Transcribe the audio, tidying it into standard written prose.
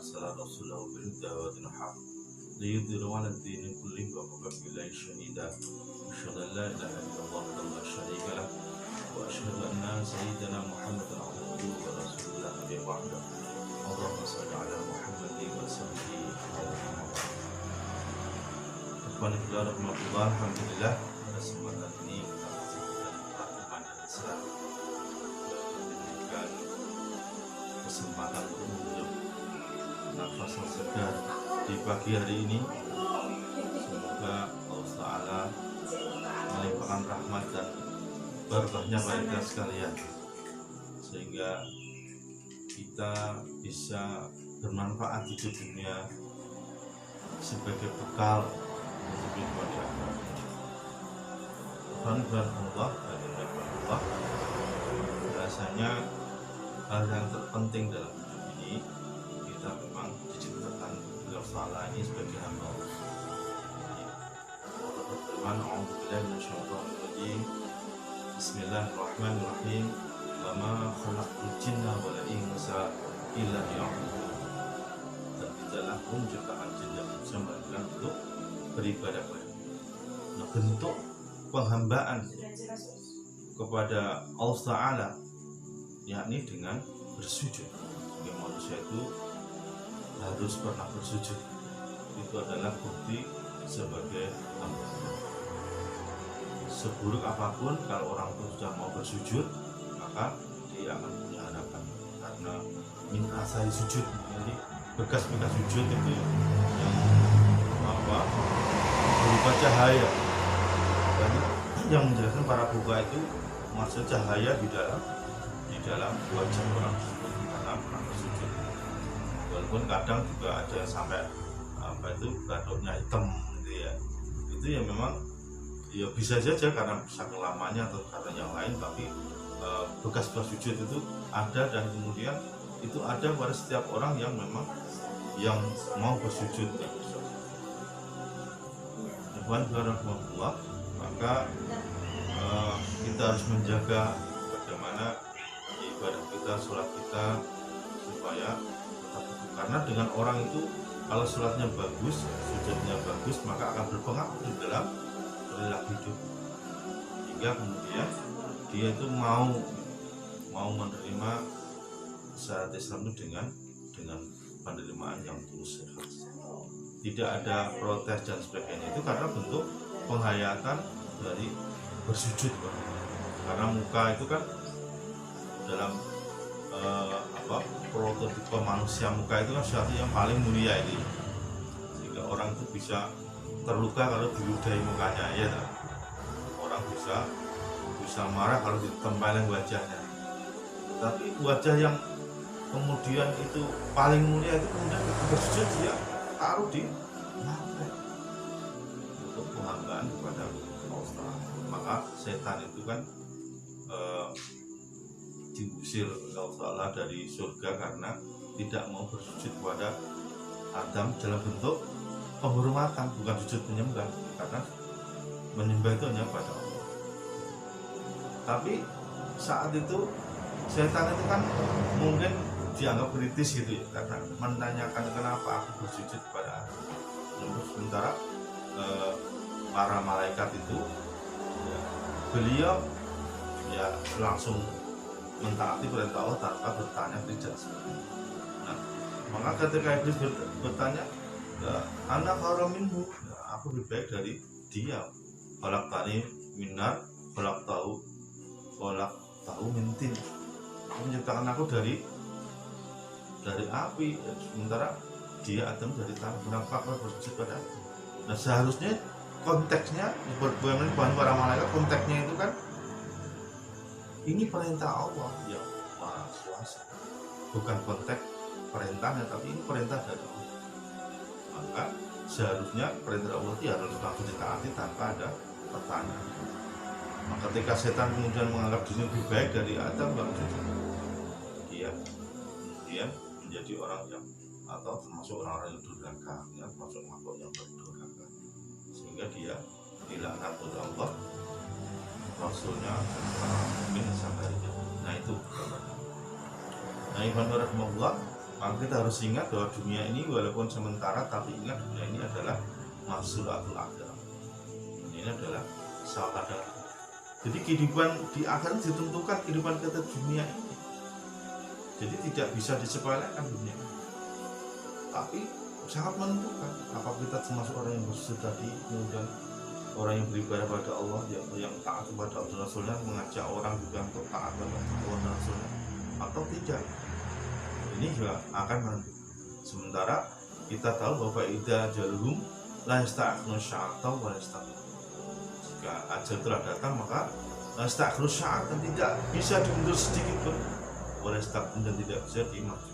أرسل رسوله بالهدى ودين الحق ليظهره على الدين كله وكفى بالله شهيدا أشهد أن لا إله إلا الله وحده لا شريك له وأشهد أن سيدنا محمدا عبده ورسوله لا نبي بعده اللهم صل على محمد وسلم Alhamdulillah, alhamdulillah pada kesempatan ini kita melakukan Islam memberikan kesempatan untuk nafas yang segar di pagi hari ini. Semoga Allah Ta'ala melimpahkan rahmat dan berkahnya pada kita sekalian, sehingga kita bisa bermanfaat di dunia sebagai bekal untuk ibadah Allah. Rasanya hal yang terpenting dalam hidup ini, kita memang diciptakan oleh Allah ini sebagai hamba Allah. Allah berfirman, "A'udzubillahi minasyaitonir rajim. Bismillahirrahmanirrahim. Wa ma khalaqtul jinna wal insa illa liya'budun." Dan tidaklah aku menciptakan jin dan manusia melainkan untuk beribadah kepada. Nah, bentuk penghambaan kepada Allah Ta'ala yakni dengan bersujud. Sehingga manusia itu harus pernah bersujud. Itu adalah bukti sebagai hamba. Seburuk apapun, kalau orang itu sudah mau bersujud, maka dia akan punya harapan. Karena min asari sujud, jadi bekas-bekas sujud itu yang berupa cahaya. Dan yang menjelaskan para buka itu maksud cahaya di dalam wajah orang tersebut karena pernah bersujud. Walaupun kadang juga ada sampai batuknya hitam gitu ya. Itu ya memang ya bisa saja karena saking lamanya atau karena yang lain, tapi bekas-bekas sujud itu ada, dan kemudian itu ada pada setiap orang yang memang yang mau bersujud. Alhamdulillah, maka kita harus menjaga bagaimana ibadah kita, sholat kita supaya tetap utuh. Karena dengan orang itu kalau sholatnya bagus, sujudnya bagus, maka akan berpengaruh di dalam perilaku hidup, hingga kemudian dia itu mau menerima syariat Islam itu dengan penerimaan yang tulus ikhlas. Tidak ada protes dan sebagainya, itu karena bentuk penghayatan dari bersujud. Karena muka itu kan dalam prototipe manusia, muka itu kan sesuatu yang paling mulia ini, sehingga orang itu bisa terluka kalau diludahi mukanya, ya tak? Orang bisa marah kalau ditempelin wajahnya. Tapi wajah yang kemudian itu paling mulia itu kemudian bersujud, dia taruh di lantai untuk penghambaan kepada Allah. Maka setan itu kan diusir Allah dari surga karena tidak mau bersujud kepada Adam dalam bentuk penghormatan, bukan sujud menyembah, karena menyembah itu hanya pada Allah. Tapi saat itu setan itu kan mungkin dianggap kritis gitu ya, karena menanyakan kenapa aku bersujud kepada Allah. Sementara para malaikat itu ya, beliau ya langsung mentaati perintah Allah tanpa bertanya tidak. Nah, maka ketika Iblis bertanya, anak haram minhu, aku lebih baik dari dia. Kolak tani minar, kolak tahu mintin. Aku menciptakan aku dari api, sementara dia Adam dari tanah. Kenapa kau bersujud pada aku? Nah, seharusnya konteksnya bukan para malaikat, konteksnya itu kan ini perintah Allah yang maha kuasa, bukan konteks perintahnya, tapi ini perintah dari Allah. Maka seharusnya perintah Allah itu harus langsung ditaati tanpa ada pertanyaan. Maka ketika setan kemudian menganggap dirinya lebih baik dari Adam, dia kemudian menjadi orang yang atau termasuk orang-orang yang durhaka, ya, termasuk makhluk yang berdurhaka, sehingga dia dilaknat oleh Allah, Rasulnya, mukmin sampai. Nah itu. Nah, iman rahmatullah, Maka kita harus ingat bahwa dunia ini walaupun sementara, tapi ingat dunia ini adalah masulatul akhirah. Ini adalah saudara. Jadi kehidupan di akhirat ditentukan kehidupan kita dunia ini. Jadi tidak bisa disepelekan dunia ini. Tapi sangat menentukan apakah kita termasuk orang yang bersuci tadi, kemudian orang yang beribadah pada Allah, yang taat kepada Allah Rasulnya, mengajak orang juga untuk taat kepada Allah Rasulnya, atau tidak. Ini juga akan menentukan. Sementara kita tahu bahwa idza jaluhum la yasta'khiruna sya'atan wa la yastaqdimun. Jika ajal telah datang maka la yasta'khiruna sya'atan, tidak bisa diundur sedikit pun, wa la yastaqdimun, dan tidak bisa dimaju.